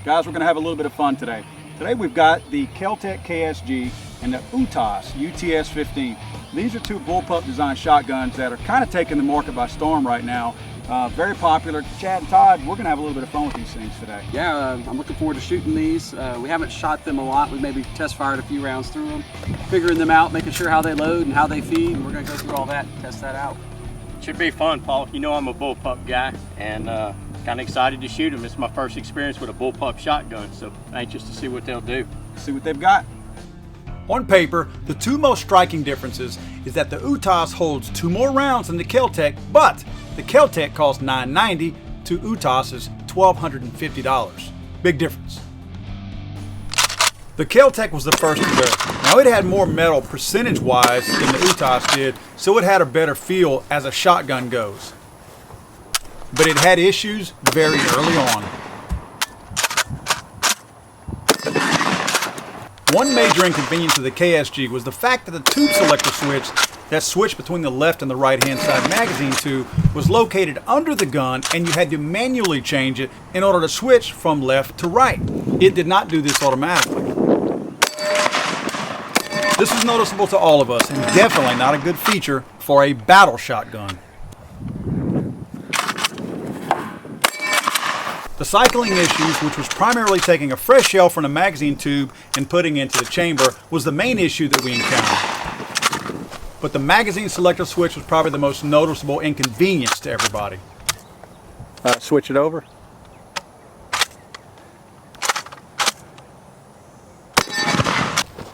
Guys, we're going to have a little bit of fun today. Today we've got the Kel-Tec KSG and the UTAS UTS-15. These are two bullpup design shotguns that are kind of taking the market by storm right now. Very popular. Chad and Todd, we're going to have a little bit of fun with these things today. Yeah, I'm looking forward to shooting these. We haven't shot them a lot. We maybe test fired a few rounds through them, figuring them out, making sure how they load and how they feed, and we're going to go through all that and test that out. Should be fun, Paul. You know I'm a bullpup guy, and kind of excited to shoot them. It's my first experience with a bullpup shotgun, so anxious to see what they'll do. See what they've got. On paper, the two most striking differences is that the UTAS holds 2 more rounds than the Kel-Tec, but the Kel-Tec costs $990 to UTAS's $1,250. Big difference. The Kel-Tec was the first to go. Now it had more metal percentage-wise than the UTAS did, so it had a better feel as a shotgun goes. But it had issues very early on. One major inconvenience of the KSG was the fact that the tube selector switch that switched between the left and the right hand side magazine tube was located under the gun, and you had to manually change it in order to switch from left to right. It did not do this automatically. This was noticeable to all of us and definitely not a good feature for a battle shotgun. The cycling issues, which was primarily taking a fresh shell from the magazine tube and putting it into the chamber, was the main issue that we encountered. But the magazine selector switch was probably the most noticeable inconvenience to everybody. Switch it over.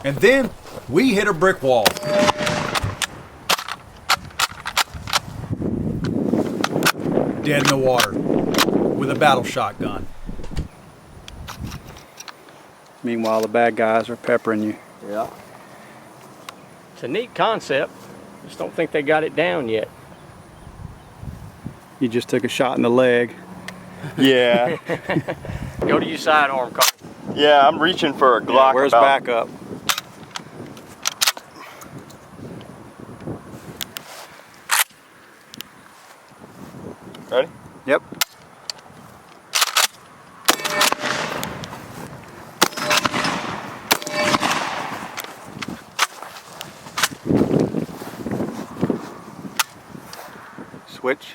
And then we hit a brick wall. Dead in the water with a battle shotgun. Meanwhile, the bad guys are peppering you. Yeah. It's a neat concept. Just don't think they got it down yet. You just took a shot in the leg. Yeah. Go to your sidearm, Carl. Yeah, I'm reaching for a Glock. Yeah, where's backup? Ready? Yep. Switch.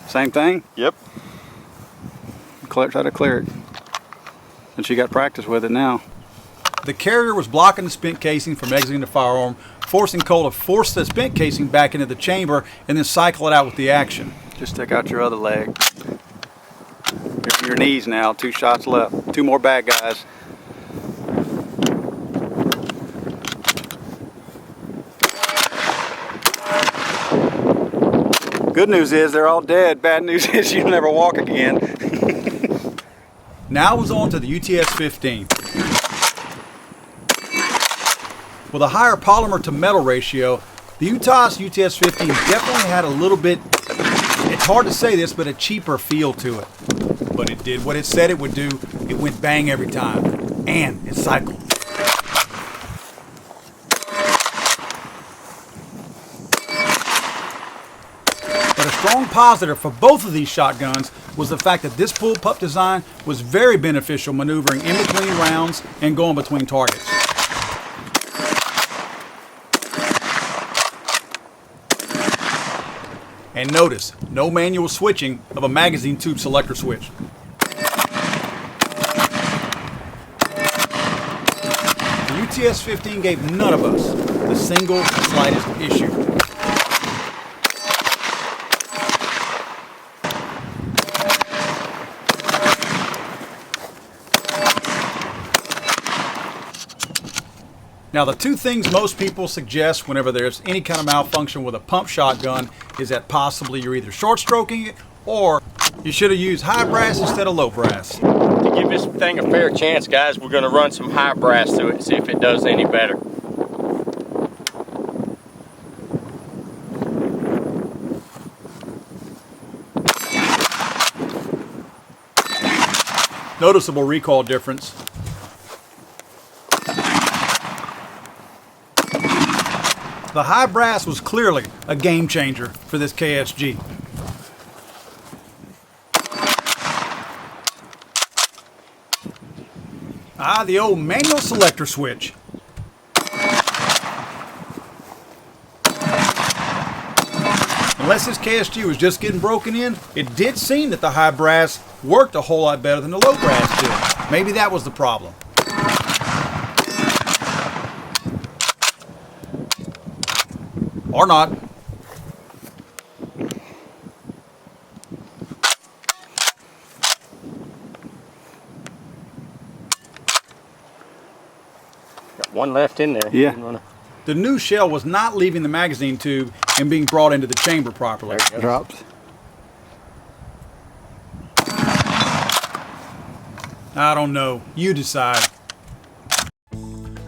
Same thing? Yep. Try to clear it. And she got practice with it now. The carrier was blocking the spent casing from exiting the firearm, forcing Cole to force the spent casing back into the chamber and then cycle it out with the action. Just take out your other leg. You're on your knees now, 2 shots left. 2 more bad guys. Good news is they're all dead. Bad news is you'll never walk again. Now it was on to the UTS-15. With a higher polymer to metal ratio, the UTAS UTS-15 definitely had a little bit, it's hard to say this, but a cheaper feel to it. But it did what it said it would do. It went bang every time. And it cycled. But a strong positive for both of these shotguns was the fact that this bullpup design was very beneficial maneuvering in between rounds and going between targets. And notice, no manual switching of a magazine tube selector switch. The UTS-15 gave none of us the single slightest issue. Now, the 2 things most people suggest whenever there's any kind of malfunction with a pump shotgun is that possibly you're either short stroking it or you should have used high brass instead of low brass. To give this thing a fair chance, guys, we're going to run some high brass through it and see if it does any better. Noticeable recoil difference. The high brass was clearly a game changer for this KSG. The old manual selector switch. Unless this KSG was just getting broken in, it did seem that the high brass worked a whole lot better than the low brass did. Maybe that was the problem. Or not. Got one left in there. Yeah. The new shell was not leaving the magazine tube and being brought into the chamber properly. Drops. I don't know. You decide.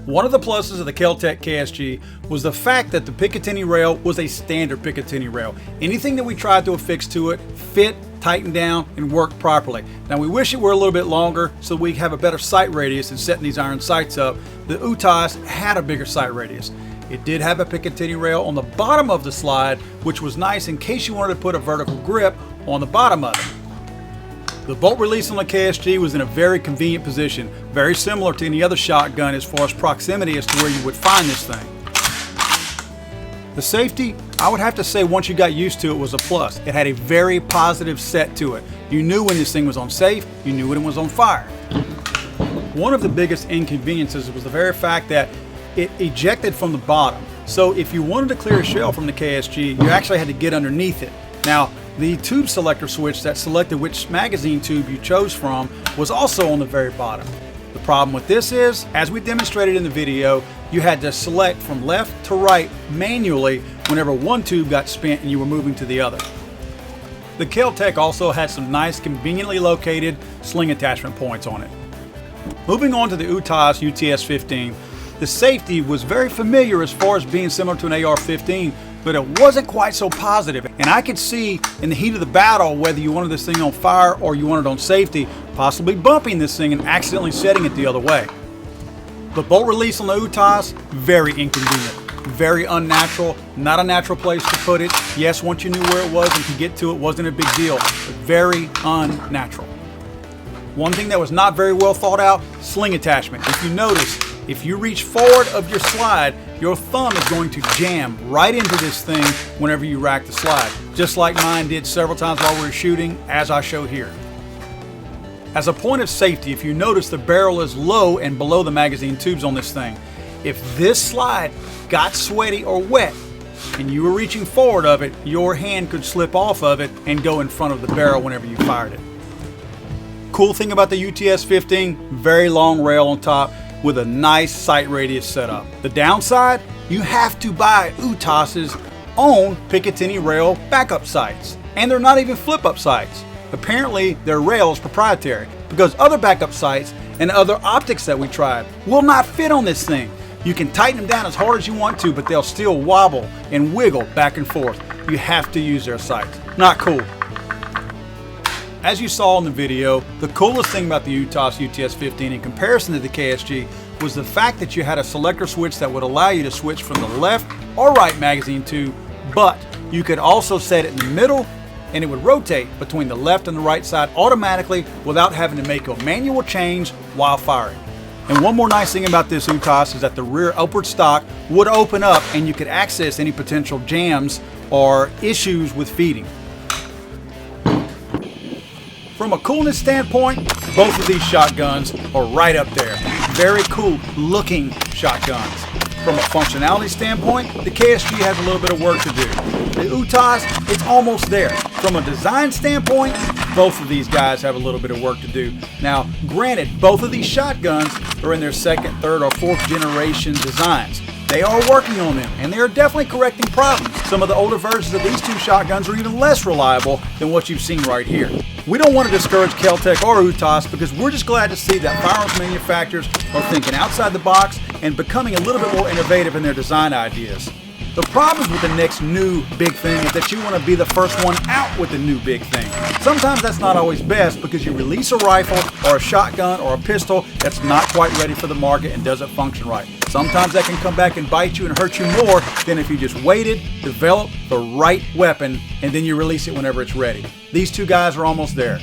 One of the pluses of the Kel-Tec KSG was the fact that the Picatinny rail was a standard Picatinny rail. Anything that we tried to affix to it fit, tightened down, and worked properly. Now we wish it were a little bit longer so we have a better sight radius in setting these iron sights up. The UTAS had a bigger sight radius. It did have a Picatinny rail on the bottom of the slide, which was nice in case you wanted to put a vertical grip on the bottom of it. The bolt release on the KSG was in a very convenient position, very similar to any other shotgun as far as proximity as to where you would find this thing. The safety, I would have to say once you got used to it, was a plus. It had a very positive set to it. You knew when this thing was on safe, you knew when it was on fire. One of the biggest inconveniences was the very fact that it ejected from the bottom. So if you wanted to clear a shell from the KSG, you actually had to get underneath it. Now, the tube selector switch that selected which magazine tube you chose from was also on the very bottom. The problem with this is, as we demonstrated in the video, you had to select from left to right manually whenever one tube got spent and you were moving to the other. The Kel-Tec also had some nice conveniently located sling attachment points on it. Moving on to the UTAS UTS-15, the safety was very familiar as far as being similar to an AR-15, but it wasn't quite so positive. And I could see in the heat of the battle whether you wanted this thing on fire or you wanted it on safety, possibly bumping this thing and accidentally setting it the other way. The bolt release on the UTAS, very inconvenient, very unnatural, not a natural place to put it. Yes, once you knew where it was and could get to it, wasn't a big deal, but very unnatural. One thing that was not very well thought out, sling attachment. If you notice, if you reach forward of your slide, your thumb is going to jam right into this thing whenever you rack the slide, just like mine did several times while we were shooting, as I showed here. As a point of safety, if you notice the barrel is low and below the magazine tubes on this thing, if this slide got sweaty or wet and you were reaching forward of it, your hand could slip off of it and go in front of the barrel whenever you fired it. Cool thing about the UTS-15, very long rail on top with a nice sight radius setup. The downside, you have to buy UTAS's own Picatinny rail backup sights. And they're not even flip-up sights. Apparently, their rail is proprietary because other backup sights and other optics that we tried will not fit on this thing. You can tighten them down as hard as you want to, but they'll still wobble and wiggle back and forth. You have to use their sights. Not cool. As you saw in the video, the coolest thing about the UTAS UTS-15 in comparison to the KSG was the fact that you had a selector switch that would allow you to switch from the left or right magazine tube, but you could also set it in the middle and it would rotate between the left and the right side automatically without having to make a manual change while firing. And one more nice thing about this UTAS is that the rear upward stock would open up and you could access any potential jams or issues with feeding. From a coolness standpoint, both of these shotguns are right up there. Very cool looking shotguns. From a functionality standpoint, the KSG has a little bit of work to do. The UTAS, it's almost there. From a design standpoint, both of these guys have a little bit of work to do. Now, granted, both of these shotguns are in their second, third, or fourth generation designs. They are working on them, and they are definitely correcting problems. Some of the older versions of these two shotguns are even less reliable than what you've seen right here. We don't want to discourage Kel-Tec or UTAS because we're just glad to see that firearms manufacturers are thinking outside the box and becoming a little bit more innovative in their design ideas. The problems with the next new big thing is that you want to be the first one out with the new big thing. Sometimes that's not always best because you release a rifle or a shotgun or a pistol that's not quite ready for the market and doesn't function right. Sometimes that can come back and bite you and hurt you more than if you just waited, developed the right weapon, and then you release it whenever it's ready. These two guys are almost there.